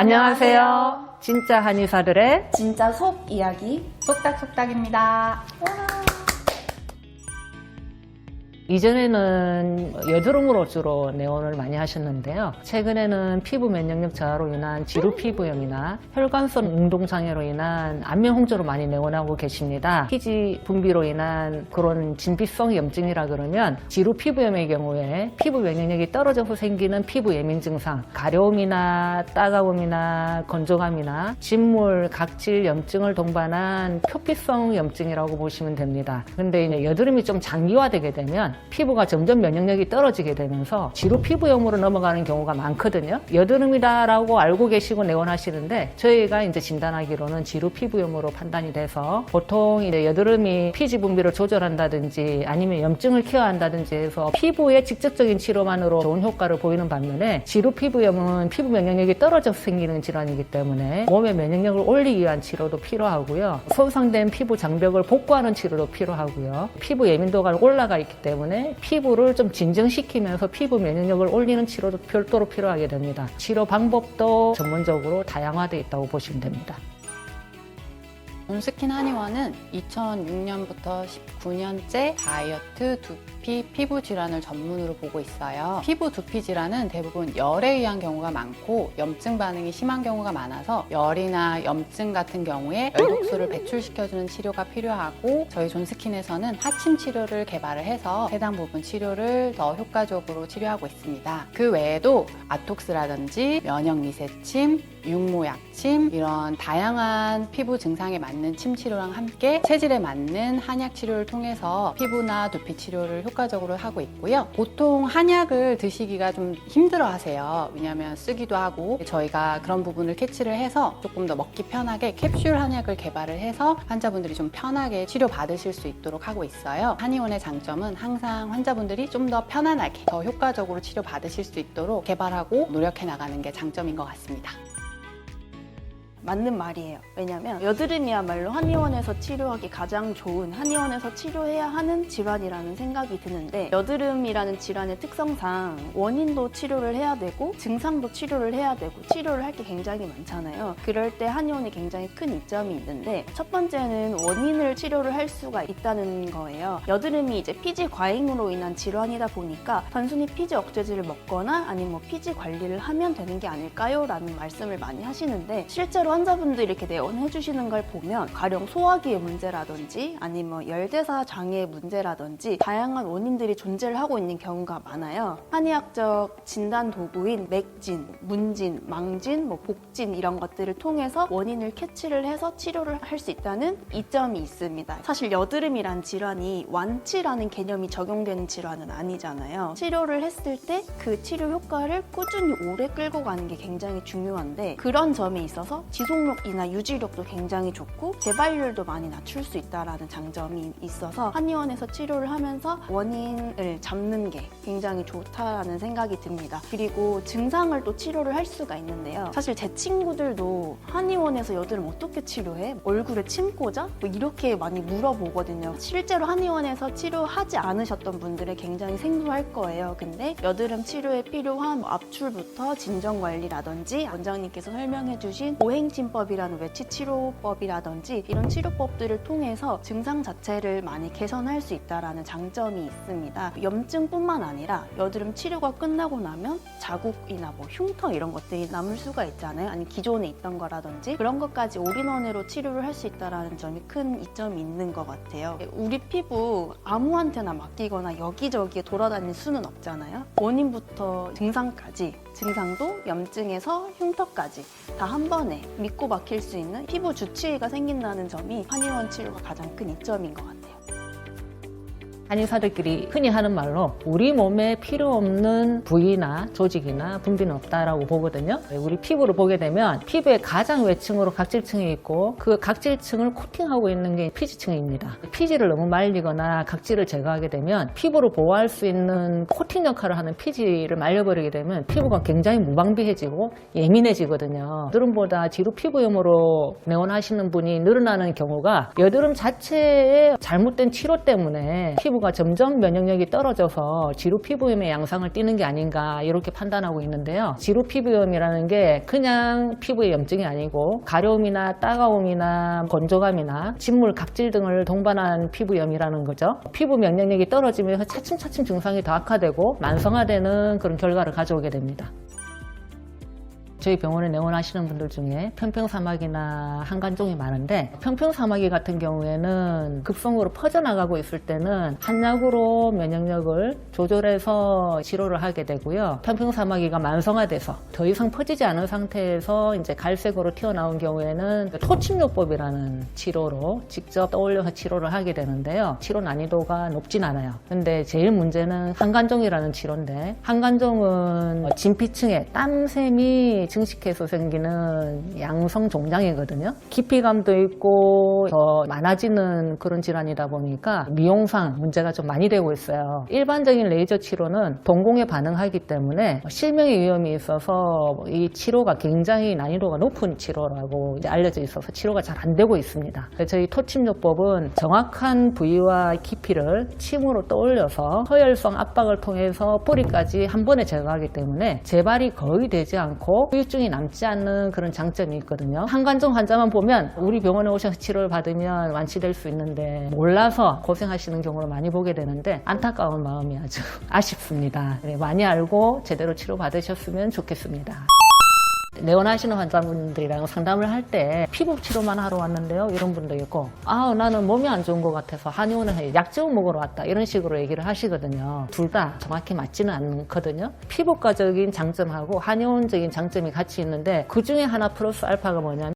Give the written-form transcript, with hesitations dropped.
안녕하세요. 진짜 한의사들의 진짜 속 이야기 속닥속닥입니다. 이전에는 여드름으로 주로 내원을 많이 하셨는데요. 최근에는 피부 면역력 저하로 인한 지루 피부염이나 혈관성 운동장애로 인한 안면 홍조로 많이 내원하고 계십니다. 피지 분비로 인한 그런 진피성 염증이라 그러면 지루 피부염의 경우에 피부 면역력이 떨어져서 생기는 피부 예민 증상, 가려움이나 따가움이나 건조감이나 진물, 각질, 염증을 동반한 표피성 염증이라고 보시면 됩니다. 근데 이제 여드름이 좀 장기화되게 되면 피부가 점점 면역력이 떨어지게 되면서 지루 피부염으로 넘어가는 경우가 많거든요. 여드름이다라고 알고 계시고 내원하시는데 저희가 이제 진단하기로는 지루 피부염으로 판단이 돼서 보통 이제 여드름이 피지 분비를 조절한다든지 아니면 염증을 케어한다든지 해서 피부의 직접적인 치료만으로 좋은 효과를 보이는 반면에 지루 피부염은 피부 면역력이 떨어져서 생기는 질환이기 때문에 몸의 면역력을 올리기 위한 치료도 필요하고요. 손상된 피부 장벽을 복구하는 치료도 필요하고요. 피부 예민도가 올라가 있기 때문에 피부를 좀 진정시키면서 피부 면역력을 올리는 치료도 별도로 필요하게 됩니다. 치료 방법도 전문적으로 다양화되어 있다고 보시면 됩니다. 온스킨 한의원은 2006년부터 19년째 다이어트, 두피, 피부 질환을 전문으로 보고 있어요. 피부 두피 질환은 대부분 열에 의한 경우가 많고 염증 반응이 심한 경우가 많아서 열이나 염증 같은 경우에 열독소를 배출시켜주는 치료가 필요하고 저희 존스킨에서는 하침 치료를 개발을 해서 해당 부분 치료를 더 효과적으로 치료하고 있습니다. 그 외에도 아톡스라든지 면역 미세침, 육모 약침 이런 다양한 피부 증상에 맞는 침 치료랑 함께 체질에 맞는 한약 치료를 통해서 피부나 두피 치료를 효과적으로 하고 있고요. 보통 한약을 드시기가 좀 힘들어 하세요. 왜냐하면 쓰기도 하고 저희가 그런 부분을 캐치를 해서 조금 더 먹기 편하게 캡슐 한약을 개발을 해서 환자분들이 좀 편하게 치료 받으실 수 있도록 하고 있어요. 한의원의 장점은 항상 환자분들이 좀 더 편안하게 더 효과적으로 치료 받으실 수 있도록 개발하고 노력해 나가는 게 장점인 것 같습니다. 맞는 말이에요. 왜냐면 여드름이야말로 한의원에서 치료하기 가장 좋은, 한의원에서 치료해야 하는 질환이라는 생각이 드는데 여드름이라는 질환의 특성상 원인도 치료를 해야 되고 증상도 치료를 해야 되고 치료를 할 게 굉장히 많잖아요. 그럴 때 한의원이 굉장히 큰 이점이 있는데 첫 번째는 원인을 치료를 할 수가 있다는 거예요. 여드름이 이제 피지 과잉으로 인한 질환이다 보니까 단순히 피지 억제제를 먹거나 아니면 뭐 피지 관리를 하면 되는 게 아닐까요? 라는 말씀을 많이 하시는데 실제로 환자분들이 이렇게 내원해 주시는 걸 보면 가령 소화기의 문제라든지 아니면 열대사 장애의 문제라든지 다양한 원인들이 존재를 하고 있는 경우가 많아요. 한의학적 진단 도구인 맥진, 문진, 망진, 복진 이런 것들을 통해서 원인을 캐치를 해서 치료를 할 수 있다는 이점이 있습니다. 사실 여드름이란 질환이 완치라는 개념이 적용되는 질환은 아니잖아요. 치료를 했을 때 그 치료 효과를 꾸준히 오래 끌고 가는 게 굉장히 중요한데 그런 점에 있어서 지속력이나 유지력도 굉장히 좋고 재발률도 많이 낮출 수 있다는 장점이 있어서 한의원에서 치료를 하면서 원인을 잡는 게 굉장히 좋다라는 생각이 듭니다. 그리고 증상을 또 치료를 할 수가 있는데요. 사실 제 친구들도 한의원에서 여드름 어떻게 치료해? 얼굴에 침 꽂아? 이렇게 많이 물어보거든요. 실제로 한의원에서 치료하지 않으셨던 분들은 굉장히 생소할 거예요. 근데 여드름 치료에 필요한 압출부터 진정관리라든지 원장님께서 설명해주신 오행침법이라는 외치치료법이라든지 이런 치료법들을 통해서 증상 자체를 많이 개선할 수 있다는 장점이 있습니다. 염증뿐만 아니라 여드름 치료가 끝나고 나면 자국이나 흉터 이런 것들이 남을 수가 있잖아요. 아니 기존에 있던 거라든지 그런 것까지 올인원으로 치료를 할 수 있다는 점이 큰 이점이 있는 것 같아요. 우리 피부 아무한테나 맡기거나 여기저기에 돌아다닐 수는 없잖아요. 원인부터 증상까지 증상도 염증에서 흉터까지 다 한 번에 믿고 맡길 수 있는 피부 주치의가 생긴다는 점이 한의원 치료가 가장 큰 이점인 것 같아요. 한의사들끼리 흔히 하는 말로 우리 몸에 필요 없는 부위나 조직이나 분비는 없다라고 보거든요. 우리 피부를 보게 되면 피부의 가장 외층으로 각질층이 있고 그 각질층을 코팅하고 있는 게 피지층입니다. 피지를 너무 말리거나 각질을 제거하게 되면 피부를 보호할 수 있는 코팅 역할을 하는 피지를 말려버리게 되면 피부가 굉장히 무방비해지고 예민해지거든요. 여드름보다 지루 피부염으로 내원하시는 분이 늘어나는 경우가 여드름 자체의 잘못된 치료 때문에 피부가 피부가 점점 면역력이 떨어져서 지루 피부염의 양상을 띠는 게 아닌가 이렇게 판단하고 있는데요. 지루 피부염이라는 게 그냥 피부의 염증이 아니고 가려움이나 따가움이나 건조감이나 진물, 각질 등을 동반한 피부염이라는 거죠. 피부 면역력이 떨어지면서 차츰차츰 증상이 더 악화되고 만성화되는 그런 결과를 가져오게 됩니다. 저희 병원에 내원하시는 분들 중에 편평사마귀나 한간종이 많은데 편평사마귀 같은 경우에는 급성으로 퍼져나가고 있을 때는 한약으로 면역력을 조절해서 치료를 하게 되고요. 편평사마귀가 만성화돼서 더 이상 퍼지지 않은 상태에서 이제 갈색으로 튀어나온 경우에는 토침요법이라는 치료로 직접 떠올려서 치료를 하게 되는데요. 치료 난이도가 높진 않아요. 근데 제일 문제는 한간종이라는 치료인데 한간종은 진피층에 땀샘이 증식해서 생기는 양성 종양이거든요. 기피감도 있고 더 많아지는 그런 질환이다 보니까 미용상 문제가 좀 많이 되고 있어요. 일반적인 레이저 치료는 동공에 반응하기 때문에 실명의 위험이 있어서 이 치료가 굉장히 난이도가 높은 치료라고 이제 알려져 있어서 치료가 잘 안 되고 있습니다. 저희 토침요법은 정확한 부위와 깊이를 침으로 떠올려서 서열성 압박을 통해서 뿌리까지 한 번에 제거하기 때문에 재발이 거의 되지 않고 후유증이 남지 않는 그런 장점이 있거든요. 한간종 환자만 보면 우리 병원에 오셔서 치료를 받으면 완치될 수 있는데 몰라서 고생하시는 경우를 많이 보게 되는데 안타까운 마음이 아주 아쉽습니다. 많이 알고 제대로 치료 받으셨으면 좋겠습니다. 내원하시는 환자분들이랑 상담을 할 때 피부 치료만 하러 왔는데요 이런 분도 있고 나는 몸이 안 좋은 것 같아서 한의원에 약재를 먹으러 왔다 이런 식으로 얘기를 하시거든요. 둘 다 정확히 맞지는 않거든요. 피부과적인 장점하고 한의원적인 장점이 같이 있는데 그 중에 하나 플러스 알파가 뭐냐면